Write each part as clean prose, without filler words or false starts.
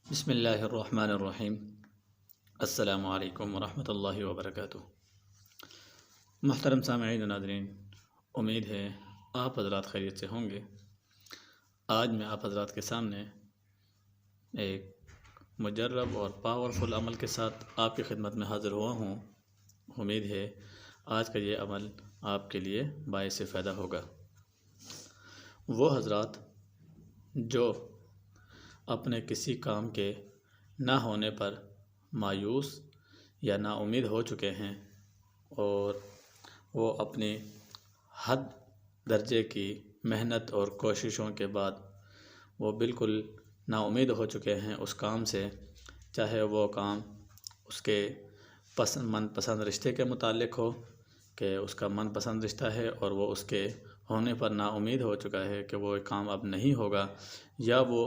بسم اللہ الرحمن الرحیم۔ السلام علیکم ورحمۃ اللہ وبرکاتہ۔ محترم سامعین و ناظرین، امید ہے آپ حضرات خیریت سے ہوں گے۔ آج میں آپ حضرات کے سامنے ایک مجرب اور پاورفل عمل کے ساتھ آپ کی خدمت میں حاضر ہوا ہوں۔ امید ہے آج کا یہ عمل آپ کے لیے باعث فائدہ ہوگا۔ وہ حضرات جو اپنے کسی کام کے نہ ہونے پر مایوس یا نا امید ہو چکے ہیں اور وہ اپنی حد درجے کی محنت اور کوششوں کے بعد وہ بالکل نا امید ہو چکے ہیں اس کام سے، چاہے وہ کام اس کے من پسند رشتے کے متعلق ہو کہ اس کا من پسند رشتہ ہے اور وہ اس کے ہونے پر نا امید ہو چکا ہے کہ وہ کام اب نہیں ہوگا، یا وہ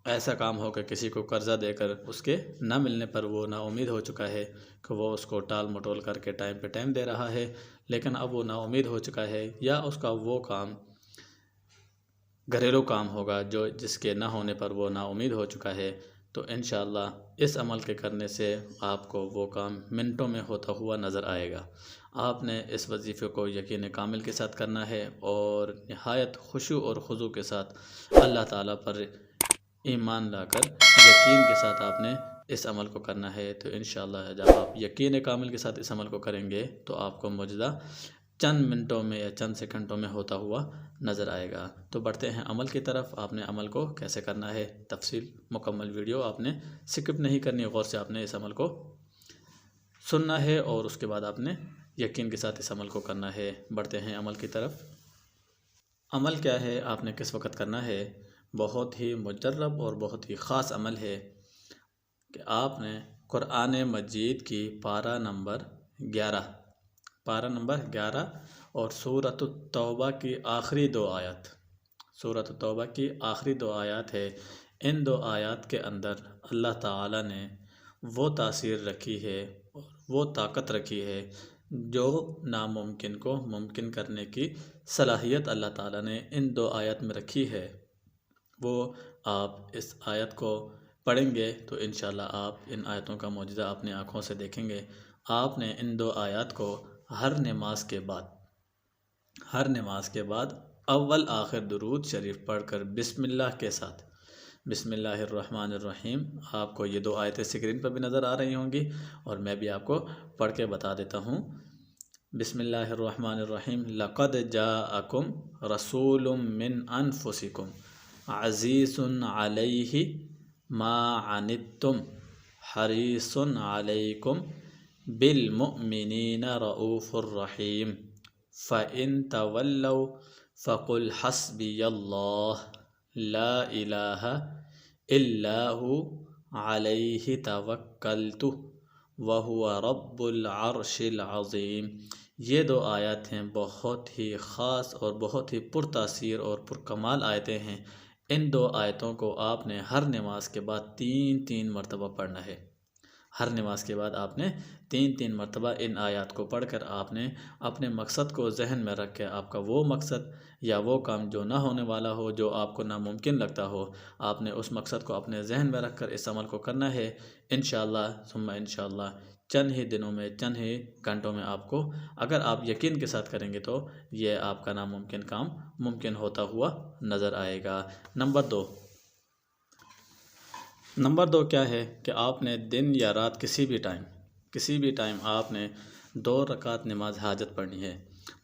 ایسا کام ہو کہ کسی کو قرضہ دے کر اس کے نہ ملنے پر وہ نا امید ہو چکا ہے کہ وہ اس کو ٹال مٹول کر کے ٹائم پہ ٹائم دے رہا ہے، لیکن اب وہ نا امید ہو چکا ہے، یا اس کا وہ کام گھریلو کام ہوگا جس کے نہ ہونے پر وہ نا امید ہو چکا ہے، تو انشاءاللہ اس عمل کے کرنے سے آپ کو وہ کام منٹوں میں ہوتا ہوا نظر آئے گا۔ آپ نے اس وظیفے کو یقین کامل کے ساتھ کرنا ہے اور نہایت خشوع اور خضوع کے ساتھ اللہ تعالیٰ پر ایمان لا کر یقین کے ساتھ آپ نے اس عمل کو کرنا ہے۔ تو انشاءاللہ جب آپ یقین کامل کے ساتھ اس عمل کو کریں گے تو آپ کو معجزہ چند منٹوں میں یا چند سیکنڈوں میں ہوتا ہوا نظر آئے گا۔ تو بڑھتے ہیں عمل کی طرف۔ آپ نے عمل کو کیسے کرنا ہے، تفصیل مکمل ویڈیو آپ نے سکپ نہیں کرنی، غور سے آپ نے اس عمل کو سننا ہے اور اس کے بعد آپ نے یقین کے ساتھ اس عمل کو کرنا ہے۔ بڑھتے ہیں عمل کی طرف۔ عمل کیا ہے، آپ نے کس وقت کرنا ہے؟ بہت ہی مجرب اور بہت ہی خاص عمل ہے کہ آپ نے قرآن مجید کی پارہ نمبر 11 اور سورۃ التوبہ کی آخری 2 آیات، سورۃ التوبہ کی آخری 2 آیات ہے۔ ان 2 آیات کے اندر اللہ تعالیٰ نے وہ تاثیر رکھی ہے اور وہ طاقت رکھی ہے جو ناممکن کو ممکن کرنے کی صلاحیت اللہ تعالیٰ نے ان 2 آیات میں رکھی ہے۔ وہ آپ اس آیت کو پڑھیں گے تو انشاءاللہ آپ ان آیتوں کا معجزہ اپنی آنکھوں سے دیکھیں گے۔ آپ نے ان 2 آیات کو ہر نماز کے بعد اول آخر درود شریف پڑھ کر بسم اللہ کے ساتھ، بسم اللہ الرحمن الرحیم، آپ کو یہ 2 آیتیں اسکرین پر بھی نظر آ رہی ہوں گی اور میں بھی آپ کو پڑھ کے بتا دیتا ہوں۔ بسم اللہ الرحمن الرحیم۔ لقد جاءکم رسول من انفسکم عزیز علیہ ما عنتم حریص علیکم بالمؤمنین رؤوف الرحیم فإن تولوا فقل حسبی اللہ لا الہ الا هو علیہ توکلت وہو رب العرش العظیم۔ یہ 2 آیات ہیں، بہت ہی خاص اور بہت ہی پرتاثیر اور پرکمال آیتیں ہیں۔ ان 2 آیتوں کو آپ نے ہر نماز کے بعد 3 مرتبہ پڑھنا ہے۔ ہر نماز کے بعد آپ نے 3 مرتبہ ان آیات کو پڑھ کر آپ نے اپنے مقصد کو ذہن میں رکھ کے، آپ کا وہ مقصد یا وہ کام جو نہ ہونے والا ہو، جو آپ کو ناممکن لگتا ہو، آپ نے اس مقصد کو اپنے ذہن میں رکھ کر اس عمل کو کرنا ہے۔ انشاءاللہ ثم انشاءاللہ چند ہی دنوں میں، چند ہی گھنٹوں میں آپ کو، اگر آپ یقین کے ساتھ کریں گے تو یہ آپ کا ناممکن کام ممکن ہوتا ہوا نظر آئے گا۔ نمبر 2 کیا ہے کہ آپ نے دن یا رات کسی بھی ٹائم آپ نے 2 رکعت نماز حاجت پڑھنی ہے۔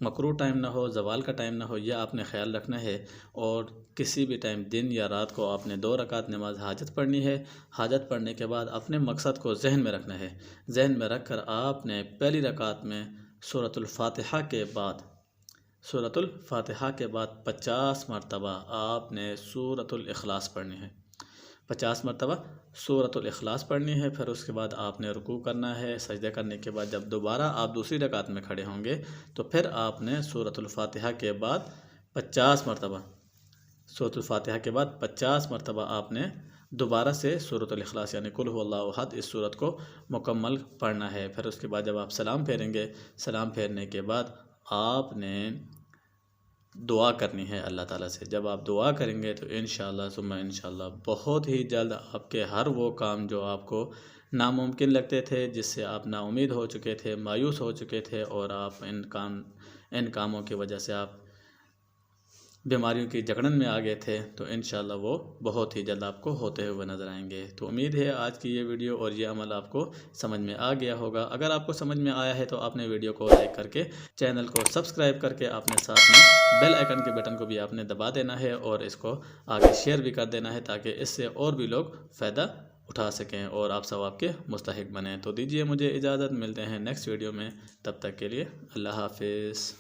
مکروہ ٹائم نہ ہو، زوال کا ٹائم نہ ہو، یہ آپ نے خیال رکھنا ہے، اور کسی بھی ٹائم دن یا رات کو آپ نے 2 رکعت نماز حاجت پڑھنی ہے۔ حاجت پڑھنے کے بعد اپنے مقصد کو ذہن میں رکھنا ہے۔ ذہن میں رکھ کر آپ نے پہلی رکعت میں سورۃ الفاتحہ کے بعد 50 مرتبہ آپ نے سورۃ الاخلاص پڑھنی ہے۔ 50 مرتبہ سورۃ الاخلاص پڑھنی ہے۔ پھر اس کے بعد آپ نے رکوع کرنا ہے۔ سجدہ کرنے کے بعد جب دوبارہ آپ دوسری رکعت میں کھڑے ہوں گے تو پھر آپ نے سورۃ الفاتحہ کے بعد 50 مرتبہ آپ نے دوبارہ سے سورۃ الاخلاص یعنی قل هو اللہ احد اس سورت کو مکمل پڑھنا ہے۔ پھر اس کے بعد جب آپ سلام پھیریں گے، سلام پھیرنے کے بعد آپ نے دعا کرنی ہے اللہ تعالیٰ سے۔ جب آپ دعا کریں گے تو انشاءاللہ ثم انشاءاللہ بہت ہی جلد آپ کے ہر وہ کام جو آپ کو ناممکن لگتے تھے، جس سے آپ نا امید ہو چکے تھے، مایوس ہو چکے تھے، اور آپ ان کاموں کی وجہ سے آپ بیماریوں کی جکڑن میں آ گئے تھے، تو انشاءاللہ وہ بہت ہی جلد آپ کو ہوتے ہوئے نظر آئیں گے۔ تو امید ہے آج کی یہ ویڈیو اور یہ عمل آپ کو سمجھ میں آ گیا ہوگا۔ اگر آپ کو سمجھ میں آیا ہے تو آپ نے ویڈیو کو لائک کر کے، چینل کو سبسکرائب کر کے، آپ نے ساتھ میں بیل آئیکن کے بٹن کو بھی آپ نے دبا دینا ہے، اور اس کو آگے شیئر بھی کر دینا ہے، تاکہ اس سے اور بھی لوگ فائدہ اٹھا سکیں اور آپ ثواب کے مستحق بنیں۔ تو دیجئے مجھے اجازت، ملتے ہیں نیکسٹ ویڈیو میں، تب تک کے لیے اللہ حافظ۔